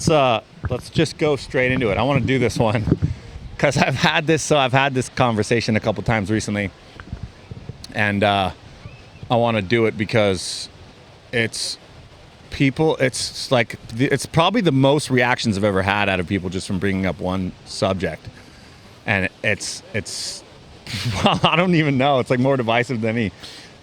let's just go straight into it. I want to do this one because I've had this conversation a couple times recently, and I want to do it because it's probably the most reactions I've ever had out of people just from bringing up one subject, and it's well, I don't even know. It's like more divisive than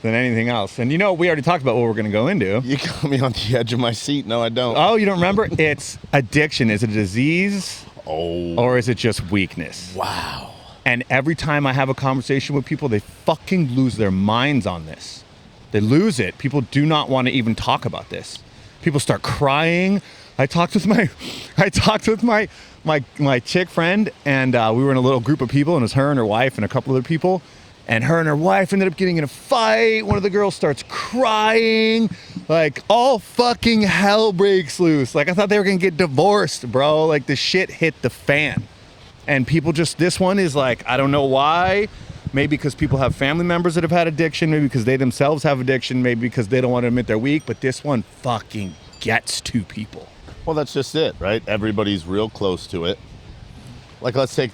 anything else. And we already talked about what we're going to go into. You got me on the edge of my seat. No, I don't. Oh, you don't remember? It's addiction. Is it a disease? Oh. Or is it just weakness? Wow. And every time I have a conversation with people, they fucking lose their minds on this. They lose it. People do not want to even talk about this. People start crying. I talked with my chick friend, and we were in a little group of people, and it was her and her wife and a couple other people. And her and her wife ended up getting in a fight. One of the girls starts crying. Like, all fucking hell breaks loose. Like, I thought they were going to get divorced, bro. Like, the shit hit the fan. And people this one is like, I don't know why. Maybe because people have family members that have had addiction. Maybe because they themselves have addiction. Maybe because they don't want to admit they're weak. But this one fucking gets to people. Well, that's just it, right? Everybody's real close to it. Like, let's take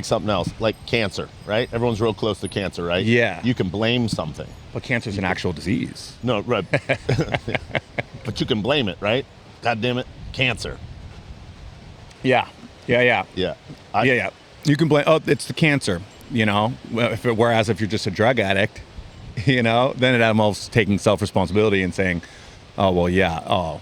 something else, like cancer, right? Everyone's real close to cancer, right? Yeah. You can blame something. But cancer's an actual disease. No, right. But you can blame it, right? God damn it, cancer. Yeah. Yeah. Yeah. You can blame. Oh, it's the cancer. Whereas if you're just a drug addict, then it involves taking self-responsibility and saying, oh well, yeah. Oh.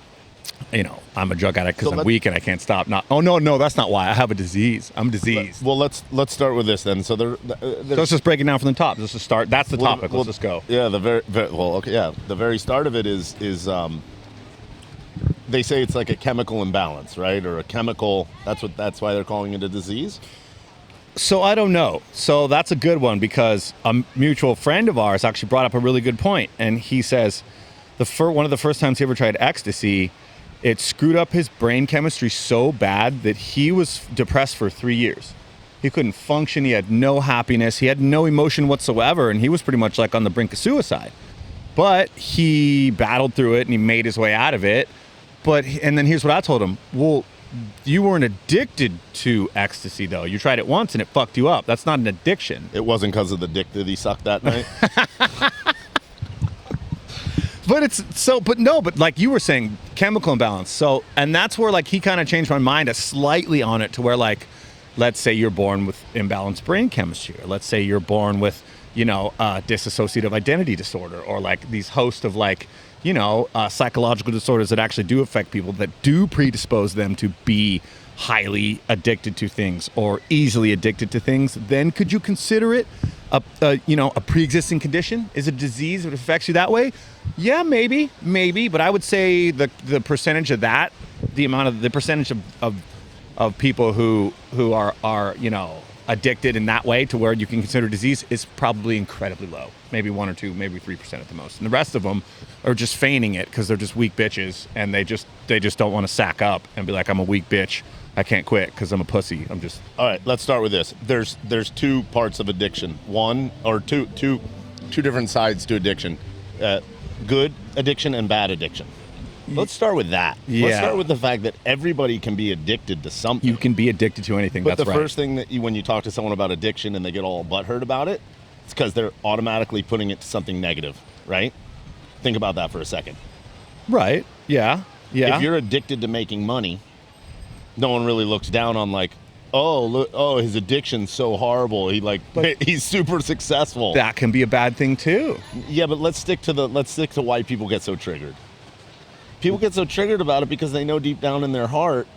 I'm a drug addict because I'm weak and I can't stop. No, that's not why. I have a disease. I'm diseased. Well, let's start with this then. So let's just break it down from the top. Let's just start. That's the topic. Let's just go. Yeah, the very start of it is they say it's like a chemical imbalance, right? Or a chemical. That's why they're calling it a disease. So I don't know. So that's a good one because a mutual friend of ours actually brought up a really good point, and he says one of the first times he ever tried ecstasy, it screwed up his brain chemistry so bad that he was depressed for 3 years. He couldn't function. He had no happiness. He had no emotion whatsoever. And he was pretty much like on the brink of suicide. But he battled through it and he made his way out of it. And then here's what I told him. Well, you weren't addicted to ecstasy, though. You tried it once and it fucked you up. That's not an addiction. It wasn't because of the dick that he sucked that night? But like you were saying, chemical imbalance. So, and that's where like he kind of changed my mind slightly on it to where like, let's say you're born with imbalanced brain chemistry, or let's say you're born with, dissociative identity disorder, or like these host of like, psychological disorders that actually do affect people that do predispose them to be highly addicted to things or easily addicted to things. Then could you consider it a pre-existing condition? Is it a disease that affects you that way? Yeah, maybe, but I would say the percentage of that, the percentage of people who are addicted in that way to where you can consider disease is probably incredibly low. Maybe 1 or 2, maybe 3% at the most. And the rest of them are just feigning it because they're just weak bitches and they just don't want to sack up and be like, I'm a weak bitch. I can't quit because I'm a pussy. All right, let's start with this. There's 2 parts of addiction. One or two different sides to addiction. Good addiction and bad addiction. Let's start with that. Yeah. Let's start with the fact that everybody can be addicted to something. You can be addicted to anything. But that's the first thing that when you talk to someone about addiction and they get all butthurt about it, it's because they're automatically putting it to something negative, right? Think about that for a second. Right. Yeah. If you're addicted to making money, no one really looks down on like, oh, look, his addiction's so horrible. He's super successful. That can be a bad thing too. Yeah, but let's stick to why people get so triggered. People get so triggered about it because they know deep down in their heart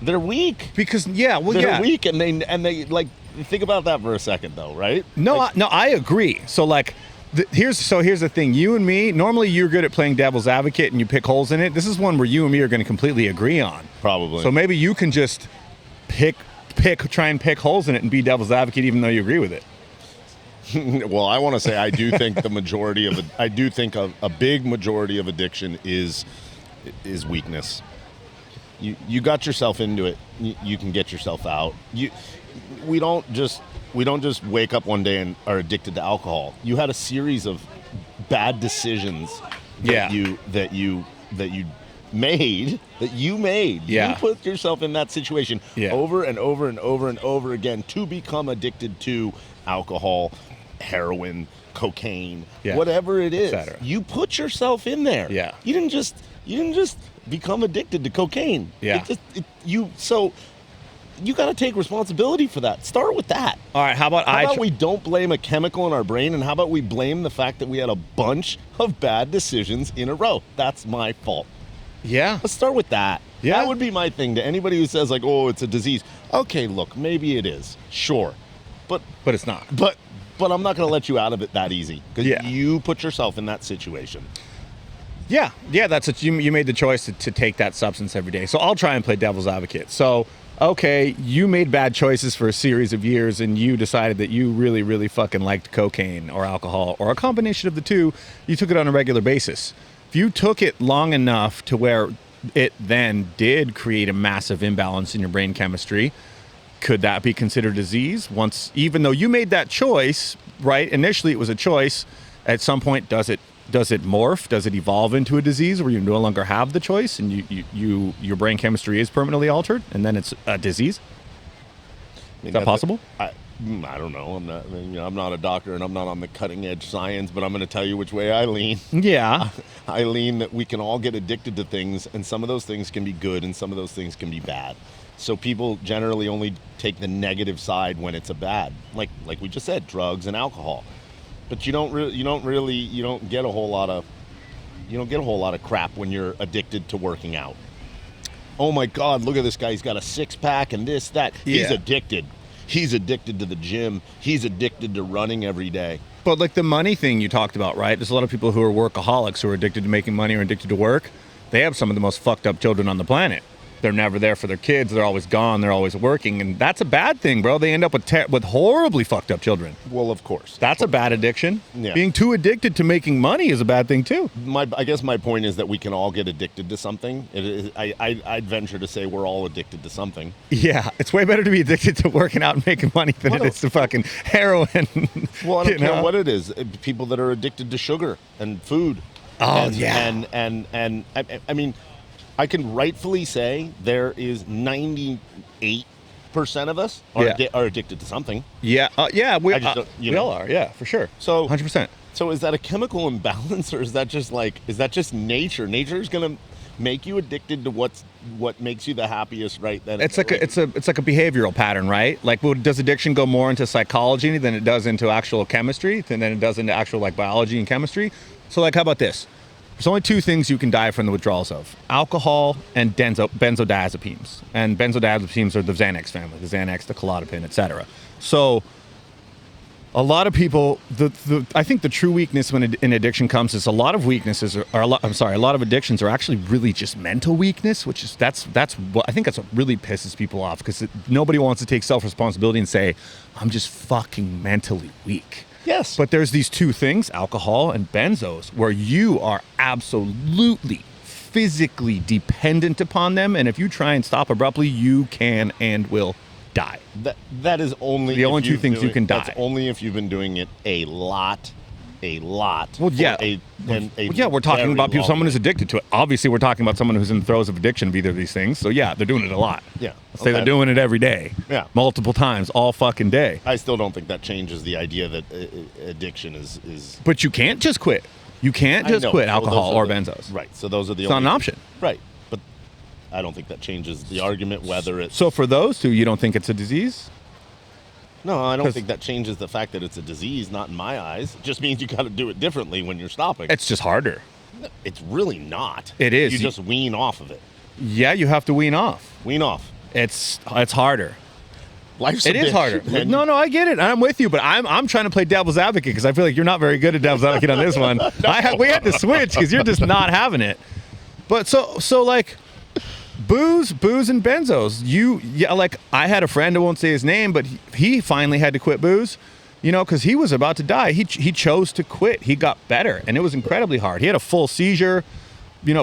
they're weak. They're weak, and they like think about that for a second though, right? No, I agree. So like here's the thing. You and me, normally you're good at playing devil's advocate and you pick holes in it. This is one where you and me are going to completely agree on. Probably. So maybe you can just try and pick holes in it and be devil's advocate even though you agree with it. Well, I want to say I do think a big majority of addiction is weakness. You got yourself into it. You can get yourself out. We don't just wake up one day and are addicted to alcohol. You had a series of bad decisions that you made. Yeah. You put yourself in that situation Yeah. over and over and over and over again to become addicted to alcohol, heroin, cocaine, Yeah. whatever it is. Etc. You put yourself in there. Yeah. You didn't just become addicted to cocaine. Yeah. So you got to take responsibility for that. Start with that. All right, how about we don't blame a chemical in our brain, and how about we blame the fact that we had a bunch of bad decisions in a row? That's my fault. Yeah. Let's start with that. Yeah. That would be my thing to anybody who says like, "Oh, it's a disease." Okay, look, maybe it is. Sure. But But it's not. I'm not going to let you out of it that easy because Yeah. you put yourself in that situation. Yeah, that's it. You made the choice to take that substance every day. So I'll try and play devil's advocate. So, okay, you made bad choices for a series of years and you decided that you really, really fucking liked cocaine or alcohol or a combination of the two. You took it on a regular basis. If you took it long enough to where it then did create a massive imbalance in your brain chemistry, could that be considered disease? Even though you made that choice, right? Initially it was a choice. At some point, does it morph? Does it evolve into a disease where you no longer have the choice and your brain chemistry is permanently altered and then it's a disease? Is that possible? I don't know. I'm not a doctor and I'm not on the cutting edge science, but I'm going to tell you which way I lean. Yeah. I lean that we can all get addicted to things, and some of those things can be good and some of those things can be bad. So people generally only take the negative side when it's a bad, like we just said, drugs and alcohol. But you don't get a whole lot of crap when you're addicted to working out. Oh my God, look at this guy. He's got a six-pack and this, that. Yeah. He's addicted. He's addicted to the gym. He's addicted to running every day. But like the money thing you talked about, right? There's a lot of people who are workaholics who are addicted to making money or addicted to work. They have some of the most fucked up children on the planet. They're never there for their kids. They're always gone. They're always working. And that's a bad thing, bro. They end up with horribly fucked up children. Well, of course. That's a bad addiction. Yeah. Being too addicted to making money is a bad thing, too. I guess my point is that we can all get addicted to something. I'd venture to say we're all addicted to something. Yeah. It's way better to be addicted to working out and making money than it is to fucking heroin. Well, I don't care what it is. People that are addicted to sugar and food. Oh, yeah. And I mean, I can rightfully say there is 98% of us are addicted to something. Yeah, we know. all are. Yeah, for sure. So 100%. So is that a chemical imbalance, or is that just nature? Nature is going to make you addicted to what makes you the happiest, right? Then it's like a behavioral pattern, right? Like, does addiction go more into psychology than it does into actual chemistry, than it does into actual like biology and chemistry? So like, how about this? There's only two things you can die from the withdrawals of: alcohol and benzodiazepines. And benzodiazepines are the Xanax family, the Xanax, the Klonopin, etc. So a lot of people, I think the true weakness when an addiction comes is a lot of addictions are actually really just mental weakness, which is that's what I think that's what really pisses people off, because nobody wants to take self-responsibility and say, I'm just fucking mentally weak. Yes. But there's these two things, alcohol and benzos, where you are absolutely physically dependent upon them. And if you try and stop abruptly, you can and will die. That is only the only two things you can die. That's only if you've been doing it a lot. Well, yeah. We're talking about someone who's addicted to it. Obviously, we're talking about someone who's in the throes of addiction of either of these things. So yeah, they're doing it a lot. Yeah. Let's say they're doing it every day. Yeah. Multiple times, all fucking day. I still don't think that changes the idea that addiction is. But you can't just quit. You can't just quit alcohol or benzos. Right. So those are the It's not an option. Right. But I don't think that changes the argument whether it's. So for those two, you don't think it's a disease? No, I don't think that changes the fact that it's a disease, not in my eyes. It just means you got to do it differently when you're stopping. It's just harder. It's really not. It is. You just wean off of it. Yeah, you have to wean off. Wean off. It's harder. Life's a It is bitch, harder. man. No, I get it. I'm with you, but I'm trying to play devil's advocate because I feel like you're not very good at devil's advocate on this one. We had to switch because you're just not having it. But so like booze and benzos. Like I had a friend, I won't say his name, but he finally had to quit booze, because he was about to die. He chose to quit. He got better, and it was incredibly hard. He had a full seizure,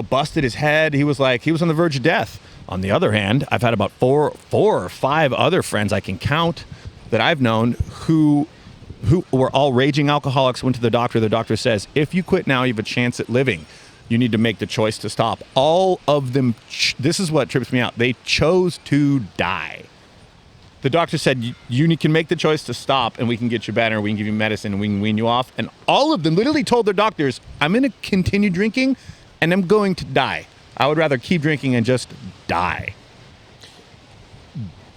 busted his head. He was on the verge of death. On the other hand, I've had about four or five other friends I can count that I've known who were all raging alcoholics, went to the doctor. The doctor says, if you quit now, you have a chance at living You need to make the choice to stop. All of them, this is what trips me out. They chose to die. The doctor said, you can make the choice to stop and we can get you better, we can give you medicine and we can wean you off. And all of them literally told their doctors, I'm going to continue drinking and I'm going to die. I would rather keep drinking and just die.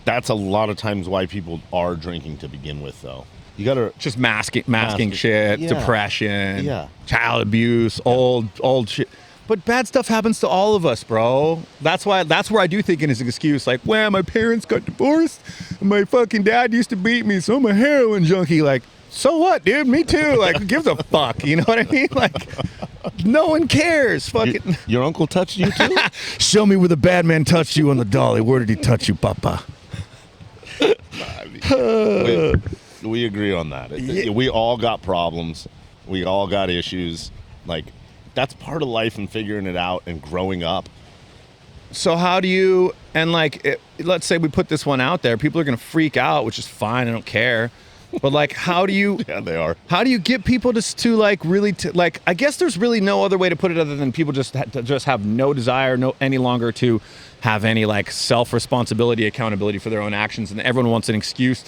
That's a lot of times why people are drinking to begin with, though. You gotta just masking shit, depression, child abuse, old shit. But bad stuff happens to all of us, bro. That's where I do think it is an excuse. Like, well, my parents got divorced, and my fucking dad used to beat me, so I'm a heroin junkie. Like, so what, dude? Me too. Like, who gives a fuck? You know what I mean? Like, no one cares. Fucking. Your uncle touched you too? Show me where the bad man touched you on the dolly. Where did he touch you, Papa? We agree on that. We all got problems. We all got issues. Like, that's part of life and figuring it out and growing up. So how do you, and like, let's say we put this one out there, people are going to freak out, which is fine. I don't care. But like, how do you, yeah, they are. How do you get people to like really, like, I guess there's really no other way to put it other than people just have no desire, any longer to have any like self-responsibility, accountability for their own actions. And everyone wants an excuse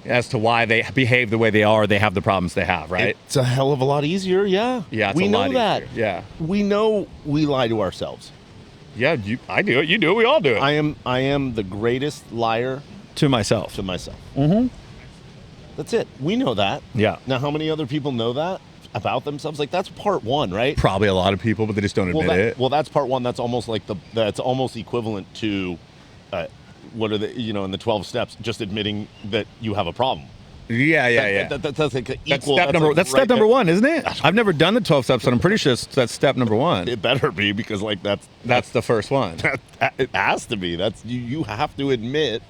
as to why they behave the way they are, they have the problems they have, right? It's a hell of a lot easier, yeah. Yeah, it's we a know lot that. Easier. Yeah. We know we lie to ourselves. Yeah, I do it, you do it, we all do it. I am the greatest liar to myself. Mm-hmm. That's it. We know that. Yeah. Now, how many other people know that about themselves? Like, that's part one, right? Probably a lot of people, but they just don't admit it. Well, that's part one. That's almost like that's almost equivalent to what are the, in the 12 steps, just admitting that you have a problem. Yeah. That's like equal. That's step number one, isn't it? I've never done the 12 steps, but I'm pretty sure that's step number one. It better be, because like that's the first one. It has to be. That's you have to admit.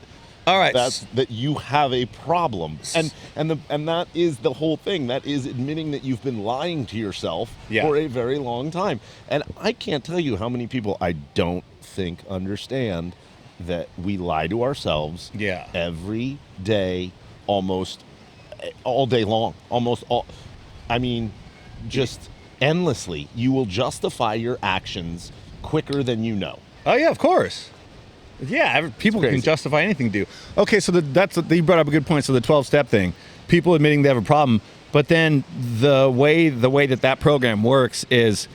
All right. That you have a problem, and that is the whole thing. That is admitting that you've been lying to yourself for a very long time. And I can't tell you how many people I don't think understand that we lie to ourselves every day, almost all day long, just endlessly. You will justify your actions quicker than you know. Oh yeah, of course. Yeah, people can justify anything to do. Okay, so you brought up a good point. So the 12-step thing, people admitting they have a problem, but then the way that program works is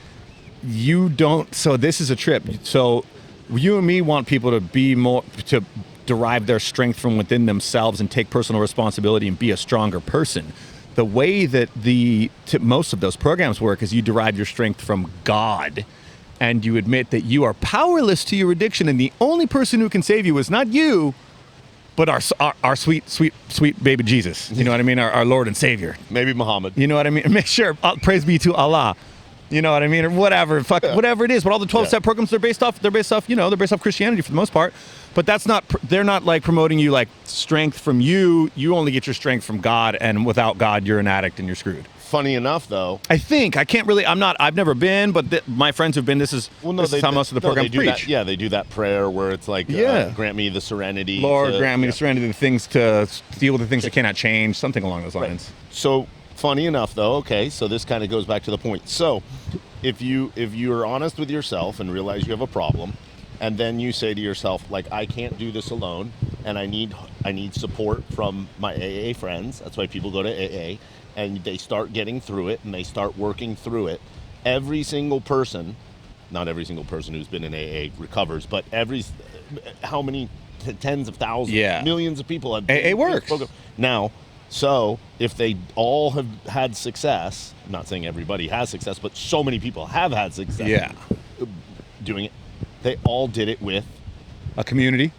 you don't. So this is a trip. So you and me want people to be more, to derive their strength from within themselves and take personal responsibility and be a stronger person. The way that most of those programs work is you derive your strength from God. And you admit that you are powerless to your addiction, and the only person who can save you is not you, but our sweet baby Jesus. You know what I mean? Our Lord and Savior. Maybe Muhammad. You know what I mean? Make sure. Praise be to Allah. You know what I mean? Or whatever. Whatever it is. But all the 12-step programs, they're based off Christianity for the most part. But they're not like promoting you like strength from you. You only get your strength from God, and without God, you're an addict and you're screwed. Funny enough, though, I've never been, but my friends who've been, this is how most of the programs preach. They do that prayer where it's like, grant me the serenity. Lord, grant me the serenity, the things to deal with the things that cannot change, something along those lines. Right. So, funny enough, though, okay, so this kind of goes back to the point. So, if you're honest with yourself and realize you have a problem, and then you say to yourself, like, I can't do this alone, and I need support from my AA friends. That's why people go to AA. And they start getting through it, and they start working through it. Every single person, not every single person who's been in AA recovers, but how many tens of thousands, millions of people have AA works. Now, so if they all have had success, I'm not saying everybody has success, but so many people have had success doing it, they all did it with a community.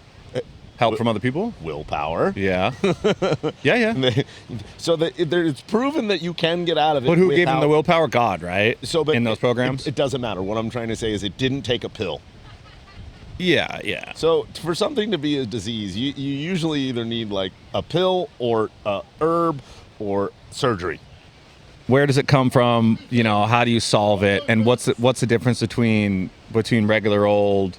Help from other people? Willpower. Yeah. Yeah. So it's proven that you can get out of it. But who gave them the willpower? God, right? But in those programs? It doesn't matter. What I'm trying to say is it didn't take a pill. Yeah. So for something to be a disease, you usually either need like a pill or a herb or surgery. Where does it come from? How do you solve it? And what's the difference between regular old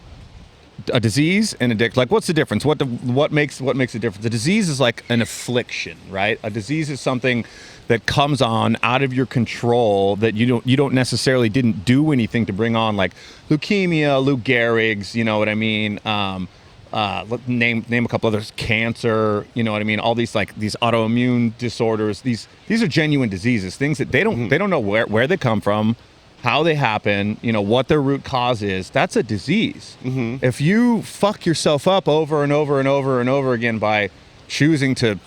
a disease and addiction. Like, what's the difference? What makes a difference? A disease is like an affliction, right? A disease is something that comes on out of your control that you don't necessarily didn't do anything to bring on, like leukemia, Lou Gehrig's, you know what I mean? Name a couple others. Cancer, you know what I mean? All these like these autoimmune disorders. These are genuine diseases. Things that they don't know where they come from, how they happen, you know, what their root cause is. That's a disease. If you fuck yourself up over and over and over and over again by choosing to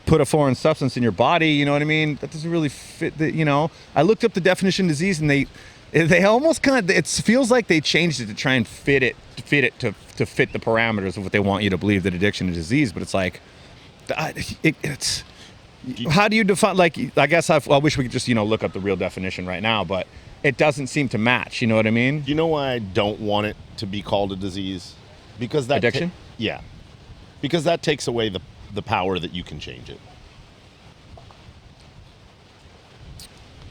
put a foreign substance in your body, you know what I mean? That doesn't really fit. You know, I looked up the definition of disease, and they almost kind of, it feels like they changed it to try and fit it to fit the parameters of what they want you to believe that addiction is disease. But it's like, it's how do you define? Like, I guess I wish we could just, you know, look up the real definition right now, but it doesn't seem to match. You know what I mean? You know why I don't want it to be called a disease? Because that addiction. Yeah, because that takes away the power that you can change it.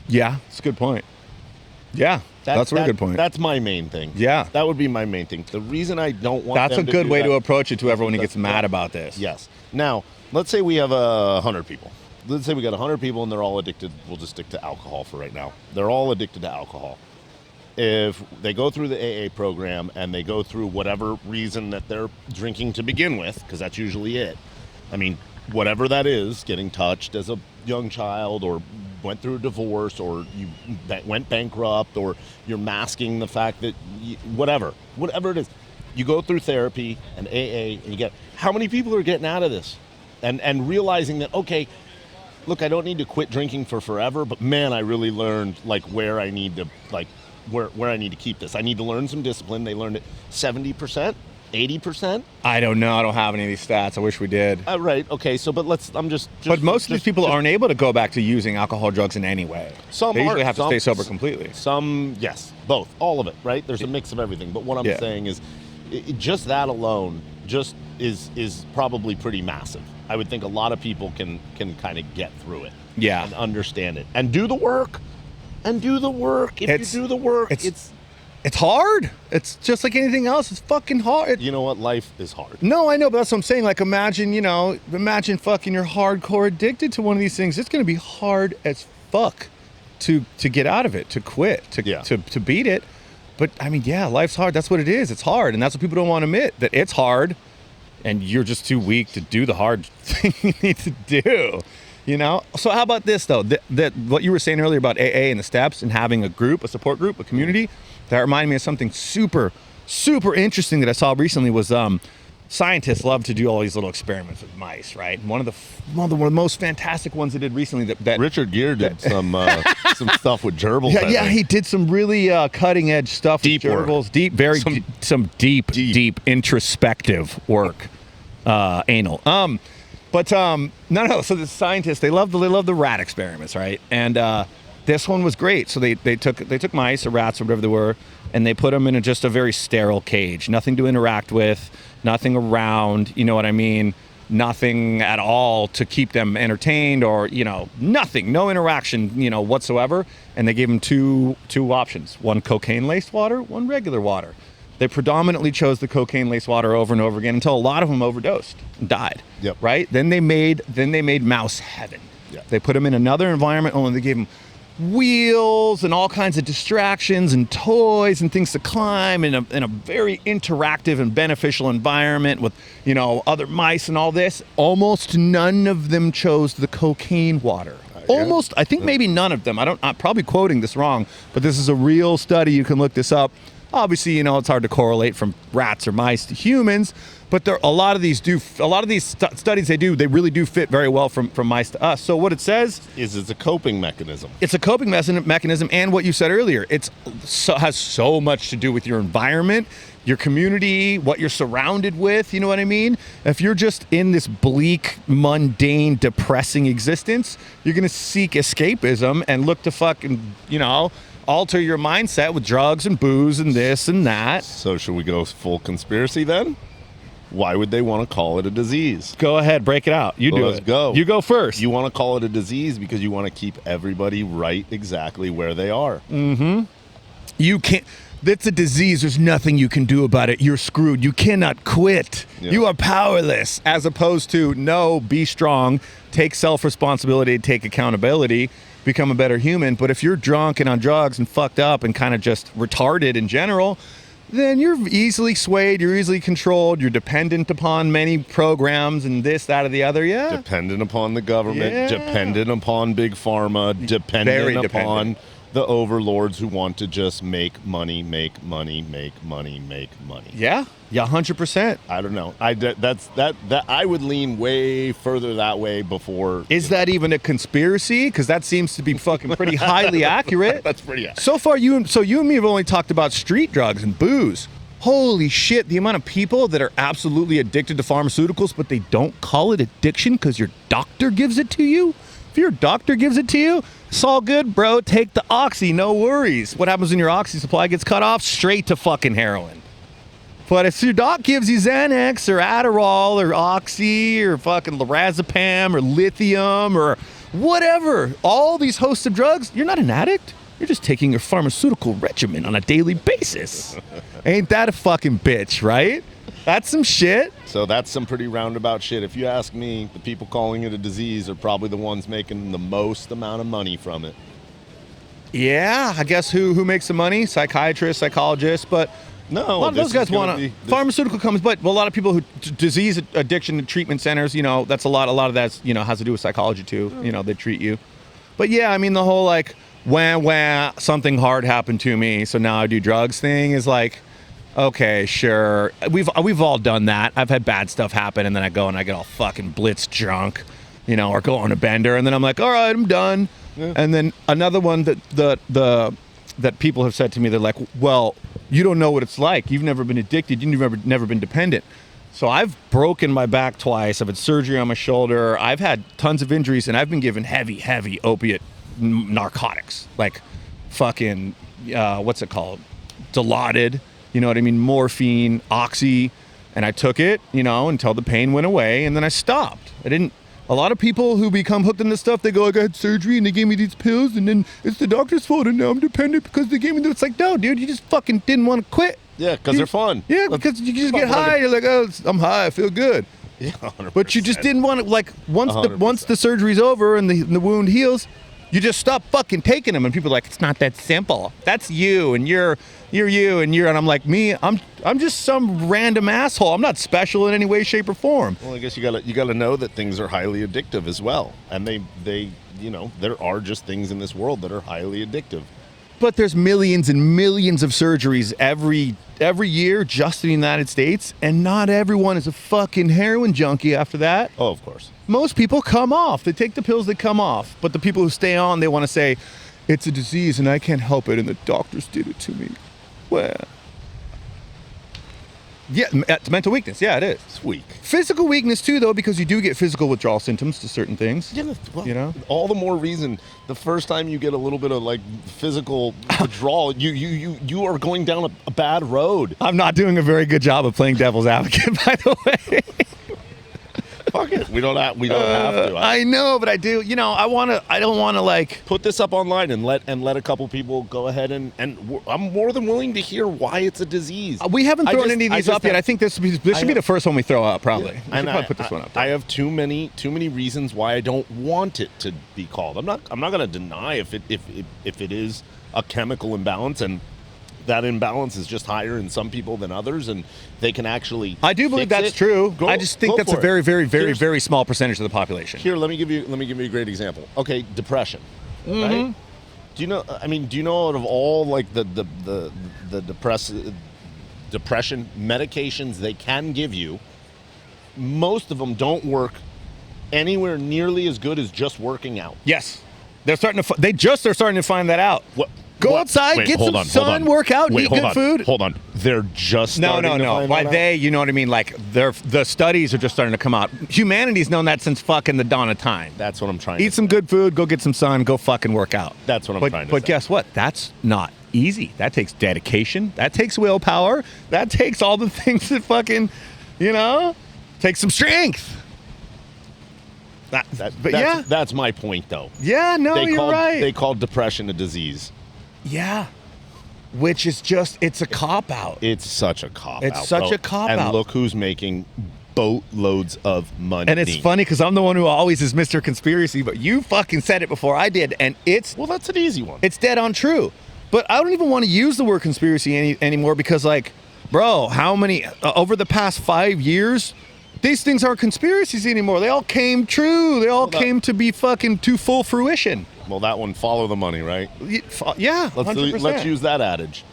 Yeah, it's a good point. Yeah, that's a really good point. That's my main thing. Yeah. That would be my main thing. The reason I don't want that's them a good way that, to approach it to everyone who gets mad about this. Yes. Now, let's say we have 100 people. Let's say we got 100 people and they're all addicted. We'll just stick to alcohol for right now. They're all addicted to alcohol. If they go through the AA program and they go through whatever reason that they're drinking to begin with, because that's usually it. I mean, whatever that is, getting touched as a young child, or went through a divorce, or you went bankrupt, or you're masking the fact that whatever it is, you go through therapy and AA, and you get, how many people are getting out of this and realizing that, okay, look, I don't need to quit drinking for forever, but man, I really learned like where I need to where I need to keep this. I need to learn some discipline. They learned it 70%, 80%. I don't know. I don't have any of these stats. I wish we did. Right. Okay. So, but I'm just but most of these people aren't able to go back to using alcohol, drugs in any way. Some they usually have to some, stay sober completely. Some, yes, both, all of it. Right. There's a mix of everything. But what I'm saying is, just that alone just is probably pretty massive. I would think a lot of people can kind of get through it. Yeah. And understand it and do the work. If you do the work, it's hard. It's just like anything else. It's fucking hard. You know what? Life is hard. No, I know, but that's what I'm saying. Like, imagine fucking you're hardcore addicted to one of these things. It's going to be hard as fuck to get out of it, to quit, to beat it. But I mean, yeah, life's hard. That's what it is. It's hard, and that's what people don't want to admit, that it's hard, and you're just too weak to do the hard thing you need to do. You know? So how about this, though? That what you were saying earlier about AA and the steps and having a group, a support group, a community, that reminded me of something super, super interesting that I saw recently was scientists love to do all these little experiments with mice, right? And one of the most fantastic ones they did recently that Richard Gere did some stuff with gerbils. Yeah, he did some really cutting edge stuff deep with gerbils, some deep introspective work, anal. But no. So the scientists, they love the rat experiments, right? And this one was great. So they took mice or rats or whatever they were, and they put them in just a very sterile cage, nothing to interact with, nothing around. You know what I mean? Nothing at all to keep them entertained, or nothing, no interaction, whatsoever. And they gave them two options: one cocaine-laced water, one regular water. They predominantly chose the cocaine-laced water over and over again until a lot of them overdosed and died. Yep. Right? Then they made mouse heaven. Yep. They put them in another environment, and they gave them wheels and all kinds of distractions and toys and things to climb in a very interactive and beneficial environment with other mice and all this. Almost none of them chose the cocaine water. Almost, I think maybe none of them. I'm probably quoting this wrong, but this is a real study. You can look this up. Obviously, it's hard to correlate from rats or mice to humans, but a lot of these studies they really do fit very well from mice to us. So what it says is it's a coping mechanism. It's a coping mechanism, and what you said earlier, has so much to do with your environment, your community, what you're surrounded with. You know what I mean? If you're just in this bleak, mundane, depressing existence, you're gonna seek escapism and look to fucking alter your mindset with drugs and booze and this and that. So should we go full conspiracy then? Why would they want to call it a disease? Go ahead, break it out. Let's go. You go first. You want to call it a disease because you want to keep everybody right exactly where they are. Mm-hmm. You can't. It's a disease. There's nothing you can do about it. You're screwed. You cannot quit. Yeah. You are powerless. As opposed to, no, be strong, take self-responsibility, take accountability, become a better human. But if you're drunk and on drugs and fucked up and kind of just retarded in general, then you're easily swayed, you're easily controlled, you're dependent upon many programs and this, that, or the other, yeah. Dependent upon the government, Yeah. dependent upon big pharma, Very dependent upon dependent. the overlords who want to just make money, make money, make money, make money. Yeah, 100%. I don't know. That I would lean way further that way before. Is that even a conspiracy? Because that seems to be fucking pretty highly accurate. That's pretty accurate. So far, you and me have only talked about street drugs and booze. Holy shit, the amount of people that are absolutely addicted to pharmaceuticals, but they don't call it addiction because your doctor gives it to you? If your doctor gives it to you, it's all good, bro. Take the oxy, no worries. What happens when your oxy supply gets cut off? Straight to fucking heroin. But if your doc gives you Xanax or Adderall or Oxy or fucking lorazepam or lithium or whatever, all these hosts of drugs, you're not an addict. You're just taking your pharmaceutical regimen on a daily basis. Ain't that a fucking bitch, right? That's some shit. So that's some pretty roundabout shit. If you ask me, the people calling it a disease are probably the ones making the most amount of money from it. Yeah, I guess who makes the money? Psychiatrists, psychologists, but No, a lot of those guys want to pharmaceutical companies, but a lot of people who disease addiction treatment centers, that's a lot of that's, has to do with psychology too. They treat you. But yeah, I mean the whole like wah something hard happened to me, so now I do drugs thing is like, okay, sure. We've all done that. I've had bad stuff happen and then I go and I get all fucking blitz drunk, or go on a bender and then I'm like, all right, I'm done. Yeah. And then another one that people have said to me, they're like, well, you don't know what it's like. You've never been addicted. You've never been dependent. So I've broken my back twice. I've had surgery on my shoulder. I've had tons of injuries, and I've been given heavy opiate narcotics, like fucking, what's it called? Dilaudid, you know what I mean? Morphine, Oxy. And I took it, until the pain went away, and then I stopped. A lot of people who become hooked in this stuff, they go, like, I had surgery and they gave me these pills and then it's the doctor's fault and now I'm dependent because they gave me It's like, no, dude, you just fucking didn't want to quit. Yeah, because they're fun. Yeah, because you just get high. You're like, oh, I'm high, I feel good. Yeah, 100%. But you just didn't want to, like, once the surgery's over and the wound heals, you just stop fucking taking them. And people are like, it's not that simple. That's you and you're you and I'm like, I'm just some random asshole. I'm not special in any way, shape, or form. Well, I guess you gotta know that things are highly addictive as well, and they there are just things in this world that are highly addictive. But there's millions and millions of surgeries every year just in the United States, and not everyone is a fucking heroin junkie after that. Oh, of course. Most people come off. They take the pills, they come off. But the people who stay on, they want to say, it's a disease and I can't help it and the doctors did it to me. Well, yeah, it's mental weakness. Yeah, it is. It's weak. Physical weakness too, though, because you do get physical withdrawal symptoms to certain things. Yeah, well, all the more reason. The first time you get a little bit of like physical withdrawal, you are going down a bad road. I'm not doing a very good job of playing devil's advocate, by the way. Fuck it. We don't have to. I know, but I do. I don't want to like put this up online and let a couple people go ahead and I'm more than willing to hear why it's a disease. We haven't thrown any of these up yet. I think this should be the first one we throw up, probably. Yeah. We should probably put this one up. I have too many reasons why I don't want it to be called. I'm not going to deny if it is a chemical imbalance and that imbalance is just higher in some people than others, and they can actually. I do believe that's true. I just think that's a very, very, very, very small percentage of the population. Here, let me give you a great example. Okay, depression. Mm-hmm. Right? Do you know? I mean, do you know out of all like the depression medications they can give you, most of them don't work anywhere nearly as good as just working out. Yes, they're starting to. They just are starting to find that out. What? Go outside, get some sun, work out, eat good food. Hold on. They're just starting to find Why that they, out? you know what I mean? Like, the studies are just starting to come out. Humanity's known that since fucking the dawn of time. That's what I'm trying to say. Eat some good food, go get some sun, go fucking work out. That's what I'm trying to say. But guess what? That's not easy. That takes dedication. That takes willpower. That takes all the things that fucking, takes some strength. That's my point, though. Yeah, no, you're right. They called depression a disease. Yeah. which is just, it's a cop-out. It's such a cop-out. It's such a cop-out. And look who's making boatloads of money. And it's funny because I'm the one who always is Mr. Conspiracy, but you fucking said it before I did, and Well, that's an easy one. it's dead on true. But I don't even want to use the word conspiracy anymore because, like, bro, how many, over the past 5 years, these things aren't conspiracies anymore. They all came true. They all came to be fucking to full fruition. Well, that one, follow the money, right? Yeah, 100%. Let's use that adage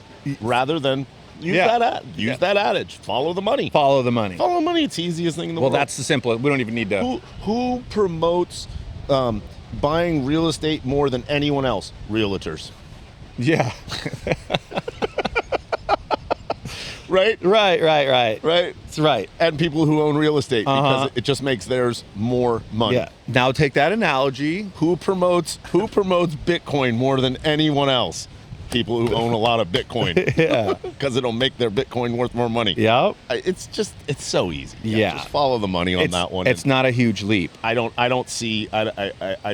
rather than use that adage. Follow the money. Follow the money. Follow the money. It's the easiest thing in the Well, world. that's the simplest. We don't even need to. Who promotes buying real estate more than anyone else? Realtors. Yeah. Right? Right. Right? That's right. And people who own real estate because it just makes theirs more money. Yeah. Now take that analogy. Who promotes Bitcoin more than anyone else? People who own a lot of Bitcoin. Yeah. Because it'll make their Bitcoin worth more money. Yep. It's so easy. Yeah. Just follow the money on that one. It's not a huge leap. I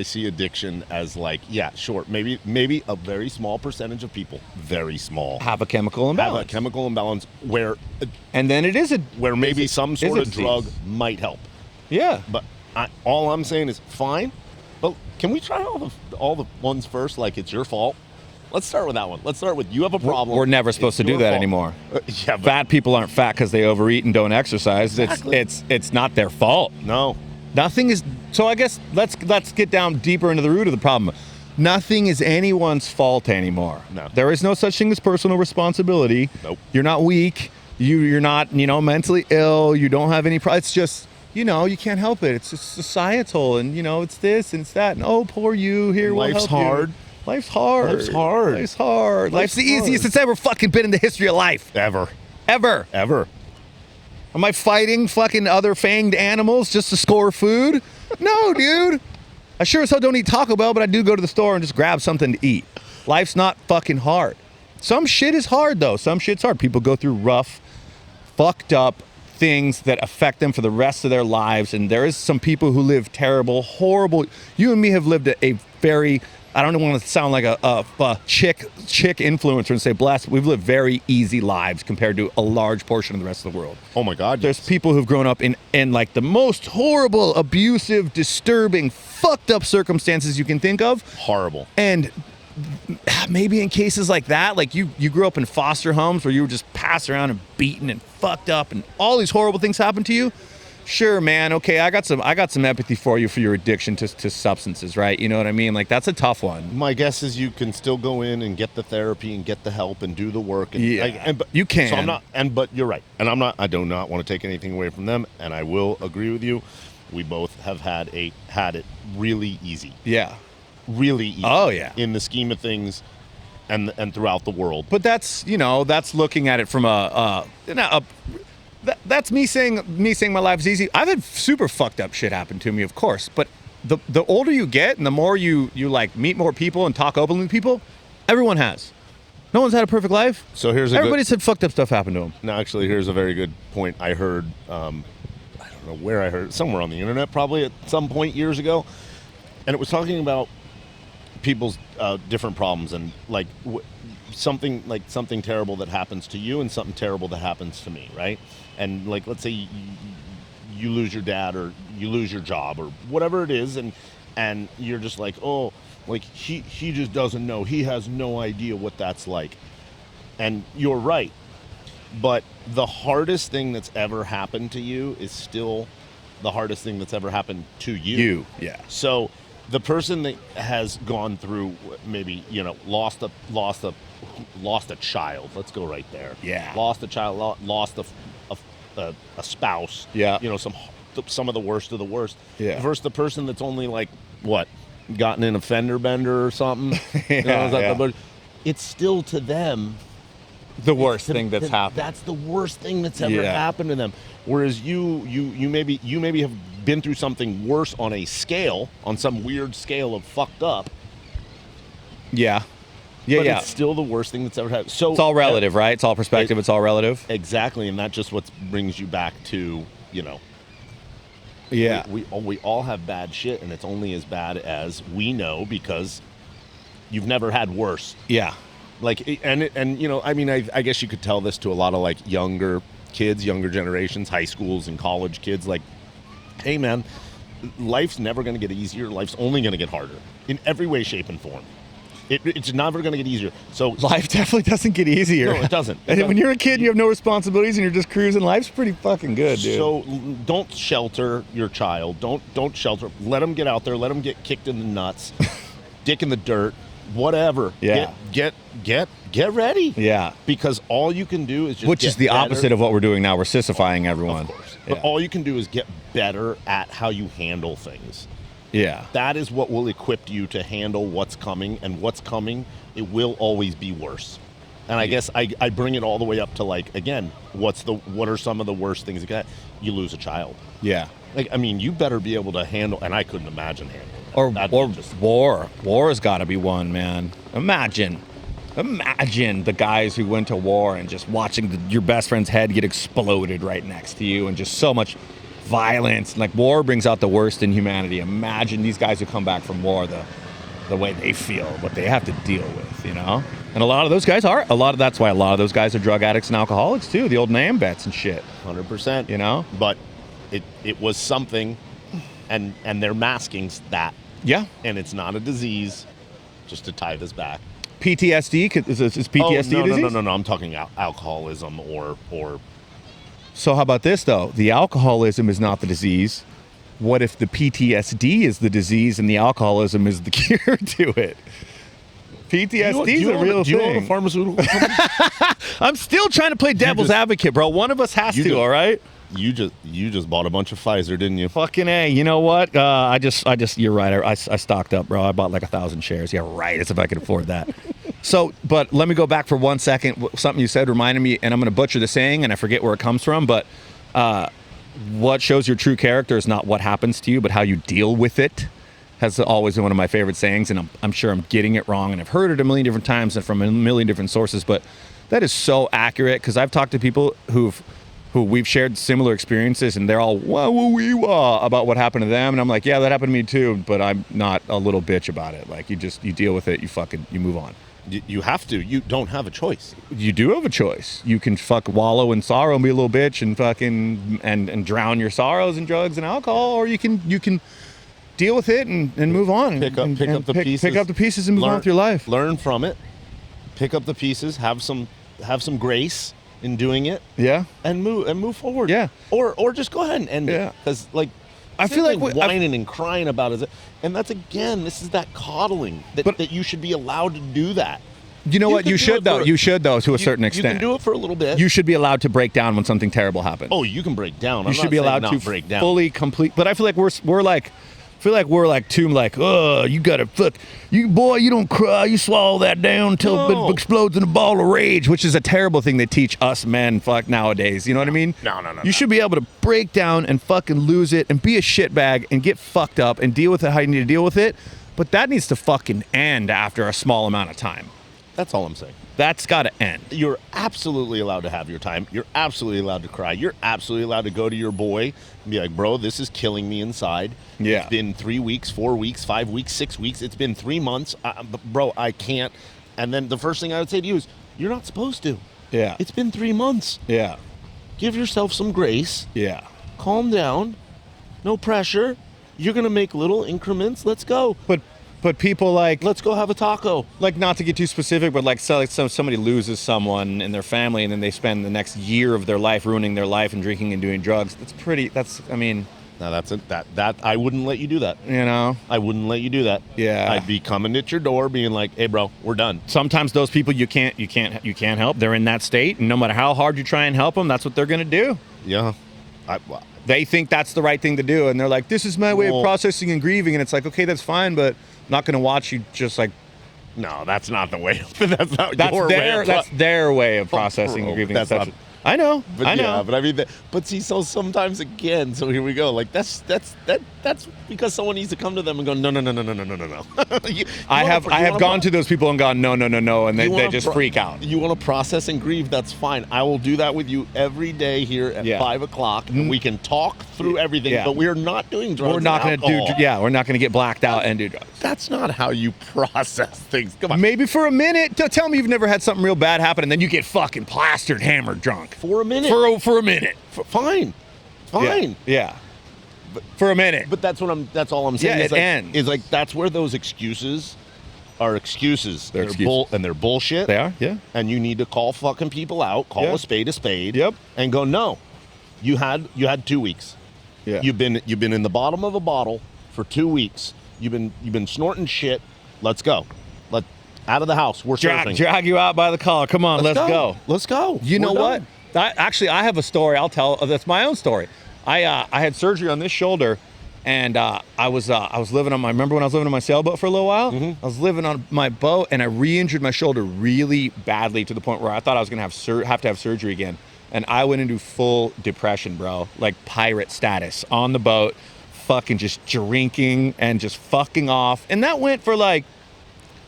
see addiction as like, yeah, sure. Maybe a very small percentage of people, very small, Have a chemical imbalance. have a chemical imbalance where And then it is a where maybe some is sort a of disease. drug might help. Yeah. But all I'm saying is fine. But can we try all the ones first? Like it's your fault. Let's start with that one. Let's start with you have a problem. We're never supposed to It's do your that fault. anymore. Yeah, but Fat people aren't fat because they overeat and don't exercise. Exactly. It's not their fault. no. Nothing is. So I guess let's get down deeper into the root of the problem. Nothing is anyone's fault anymore. No. There is no such thing as personal responsibility. Nope. You're not weak. You're not mentally ill. You don't have any. It's just you can't help it. It's just societal, and it's this and it's that. And oh, poor you. Here, we'll Life's help you. hard. Life's hard. Life's hard. Life's hard. Life's the hard. easiest it's ever fucking been in the history of life. Ever. Ever. Am I fighting fucking other fanged animals just to score food? No, dude. I sure as hell don't eat Taco Bell, but I do go to the store and just grab something to eat. Life's not fucking hard. Some shit is hard, though. Some shit's hard. People go through rough, fucked up things that affect them for the rest of their lives. And there is some people who live terrible, horrible. You and me have lived a very... I don't want to sound like a chick influencer and say blessed. We've lived very easy lives compared to a large portion of the rest of the world. Oh my God. There's people who've grown up in like the most horrible, abusive, disturbing, fucked up circumstances you can think of. Horrible. And maybe in cases like that, like you grew up in foster homes where you were just passed around and beaten and fucked up and all these horrible things happen to you. Sure, man. Okay, I got some empathy for you for your addiction to substances, right? You know what I mean? Like that's a tough one. My guess is you can still go in and get the therapy and get the help and do the work. And, But you can. So I'm not. But you're right. And I do not want to take anything away from them. And I will agree with you. We both have had it really easy. Yeah. Really easy. Oh yeah. In the scheme of things, and throughout the world. But that's looking at it from that's me saying my life is easy. I've had super fucked up shit happen to me, of course. But the older you get and the more you like meet more people and talk openly with people, everyone has. No one's had a perfect life. So Everybody's had fucked up stuff happen to them. No, actually, here's a very good point. I heard, I don't know where I heard it, somewhere on the internet, probably at some point years ago, and it was talking about people's different problems and like something terrible that happens to you and something terrible that happens to me, right? And like, let's say you lose your dad or you lose your job or whatever it is, and you're just like, oh, like he just doesn't know. He has no idea what that's like. And you're right. But the hardest thing that's ever happened to you is still the hardest thing that's ever happened to you. Yeah. So the person that has gone through maybe, lost a child. Let's go right there. Yeah. Lost a child, lost a spouse. Yeah. Some of the worst of the worst. Yeah. Versus the person that's only like, what, gotten in a fender bender or something. Yeah. It's still to them The worst thing that's happened. That's the worst thing that's ever happened to them. Whereas you maybe have been through something worse on some weird scale of fucked up. Yeah. But it's still the worst thing that's ever happened. So it's all relative, right? It's all perspective. It's all relative. Exactly, and that just what brings you back to, Yeah. We all have bad shit, and it's only as bad as we know because you've never had worse. Yeah. Like, and you know, I mean, I guess you could tell this to a lot of like younger kids, younger generations, high schools and college kids. Like, hey, man, life's never going to get easier. Life's only going to get harder in every way, shape, and form. It's never going to get easier. So Life definitely doesn't get easier. no, it doesn't. And when you're a kid, and you have no responsibilities, and you're just cruising. Life's pretty fucking good, dude. So don't shelter your child. Don't shelter. Let them get out there. Let them get kicked in the nuts, dick in the dirt, whatever. Yeah. Get ready. Yeah. Because all you can do is just Which get is the better. opposite of what we're doing now. We're sissifying everyone. Of course. But all you can do is get better at how you handle things. Yeah. That is what will equip you to handle what's coming, and what's coming, it will always be worse. And I guess I bring it all the way up to, like, again, what are some of the worst things you lose a child? Yeah. Like, I mean, you better be able to handle, and I couldn't imagine handling that. Or That'd be just war. War has got to be one, man. Imagine the guys who went to war and just watching your best friend's head get exploded right next to you, and just so much violence. Like, war brings out the worst in humanity. Imagine these guys who come back from war, the way they feel, what they have to deal with, you know? And a lot of those guys that's why a lot of those guys are drug addicts and alcoholics too, the old name bets and shit. 100%. You know? But it was something, and they're masking that. Yeah. And it's not a disease, just to tie this back. PTSD? Is PTSD no, a disease? No. I'm talking alcoholism or So how about this, though? The alcoholism is not the disease. What if the PTSD is the disease and the alcoholism is the cure to it? PTSD is a real Do you own a thing. pharmaceutical company? I'm still trying to play devil's advocate, bro. One of us has to, all right? You just bought a bunch of Pfizer, didn't you? Fucking A. You know what? I just, you're right. I stocked up, bro. I bought like 1,000 shares. Yeah, right. As if I could afford that. So, but let me go back for 1 second. Something you said reminded me, and I'm going to butcher the saying, and I forget where it comes from, but what shows your true character is not what happens to you, but how you deal with it. Has always been one of my favorite sayings, and I'm sure I'm getting it wrong, and I've heard it a million different times and from a million different sources, but that is so accurate, because I've talked to people who we've shared similar experiences, and they're all wah about what happened to them, and I'm like, yeah, that happened to me too, but I'm not a little bitch about it. Like, you deal with it, you move on. You have to. You don't have a choice. You do have a choice. You can wallow in sorrow and be a little bitch and fucking and drown your sorrows in drugs and alcohol, or you can deal with it and move on. Pick up the pieces. Pick up the pieces and move on with your life. Learn from it. Pick up the pieces. Have some grace in doing it. Yeah. And move forward. Yeah. Or just go ahead and end it. Because I feel like whining and crying about it, and that's, again, this is that coddling that you should be allowed to do that. You know what? You should though. You should though, to a certain extent. You can do it for a little bit. You should be allowed to break down when something terrible happens. Oh, you can break down. You should be allowed to break down. fully complete. But I feel like we're like. Oh, you gotta you don't cry, you swallow that down until it explodes in a ball of rage, which is a terrible thing they teach us men nowadays. You know what I mean? No. You should be able to break down and fucking lose it and be a shitbag and get fucked up and deal with it how you need to deal with it. But that needs to fucking end after a small amount of time. That's all I'm saying. That's got to end. You're absolutely allowed to have your time. You're absolutely allowed to cry. You're absolutely allowed to go to your boy and be like, bro, this is killing me inside. Yeah. It's been 3 weeks, 4 weeks, 5 weeks, 6 weeks. It's been 3 months. Bro, I can't. And then the first thing I would say to you is, you're not supposed to. Yeah. It's been 3 months. Yeah. Give yourself some grace. Yeah. Calm down. No pressure. You're going to make little increments. Let's go. But people let's go have a taco. Like, not to get too specific, but somebody loses someone in their family, and then they spend the next year of their life ruining their life and drinking and doing drugs. No, that's it. That I wouldn't let you do that. You know? I wouldn't let you do that. Yeah. I'd be coming at your door being like, hey, bro, we're done. Sometimes those people you can't help. They're in that state, and no matter how hard you try and help them, that's what they're going to do. Yeah. They think that's the right thing to do, and they're like, this is my way of processing and grieving, and it's like, okay, that's fine, but I'm not going to watch you just like... No, that's not the way. That's not That's your way. That's their way of processing and grieving. I know. But I know. yeah, but I mean, but see, so sometimes again, so here we go. Like that's because someone needs to come to them and go, no. I have gone to those people and gone, no, and they just freak out. You want to process and grieve? That's fine. I will do that with you every day here at 5 o'clock, and we can talk through everything. Yeah. But we are not doing drugs. We're not going to do. Yeah, we're not going to get blacked out and do drugs. That's not how you process things. Come on. Maybe for a minute. Tell me you've never had something real bad happen, and then you get fucking plastered, hammered, drunk. For a minute. For a minute. Fine. Yeah. For a minute. But that's all I'm saying. Yeah, is it like, ends. Is like that's where those excuses are excuses. They're excuses. And they're bullshit. They are, yeah. And you need to call fucking people out, call a spade. Yep. And go, no. You had 2 weeks. Yeah. You've been in the bottom of a bottle for 2 weeks. You've been snorting shit. Let's go. Out of the house. We're surfing. Drag you out by the collar. Come on, let's go. Let's go. You know done. what? I have a story I'll tell. That's my own story. I had surgery on this shoulder, and I was living on my. Remember when I was living on my sailboat for a little while? Mm-hmm. I was living on my boat, and I re-injured my shoulder really badly to the point where I thought I was gonna have to have surgery again, and I went into full depression, bro, like pirate status on the boat, fucking just drinking and just fucking off, and that went for like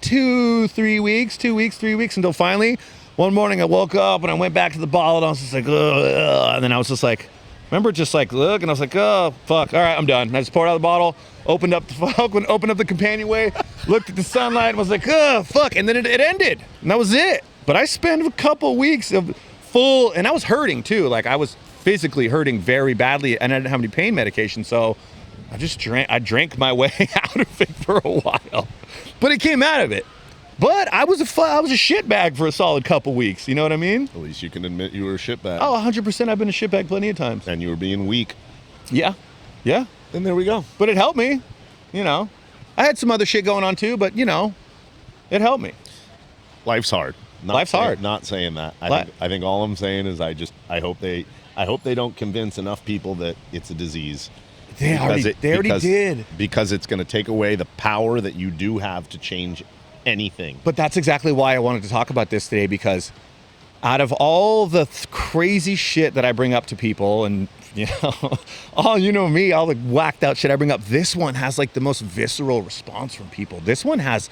3 weeks until finally one morning I woke up and I went back to the bottle and I was just like, ugh, and then I was just like, remember, just like look, and I was like, oh fuck, all right, I'm done. And I just poured out the bottle, opened up the companionway, looked at the sunlight, and was like, oh fuck, and then it ended, and that was it. But I spent a couple weeks of full, and I was hurting too. Like I was physically hurting very badly, and I didn't have any pain medication, so I drank my way out of it for a while, but it came out of it. But I was a shitbag for a solid couple weeks. You know what I mean? At least you can admit you were a shitbag. Oh, 100%. I've been a shitbag plenty of times. And you were being weak. Yeah. And there we go. But it helped me. You know, I had some other shit going on too, but you know, it helped me. Life's hard. Life's hard. Not saying that. I think all I'm saying is I hope they don't convince enough people that it's a disease. They already did. Because it's going to take away the power that you do have to change anything. But that's exactly why I wanted to talk about this today, because out of all the crazy shit that I bring up to people, and you know, all the whacked out shit I bring up, this one has like the most visceral response from people. This one has,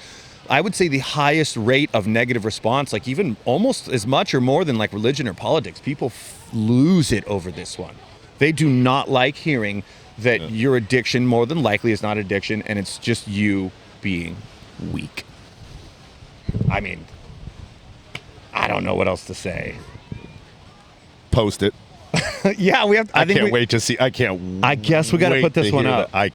I would say, the highest rate of negative response, like even almost as much or more than like religion or politics. People lose it over this one. They do not like hearing that your addiction more than likely is not addiction, and it's just you being weak. I mean, I don't know what else to say. Post it. Yeah, we have. I can't wait to see. I can't. I guess we got to put this one up. I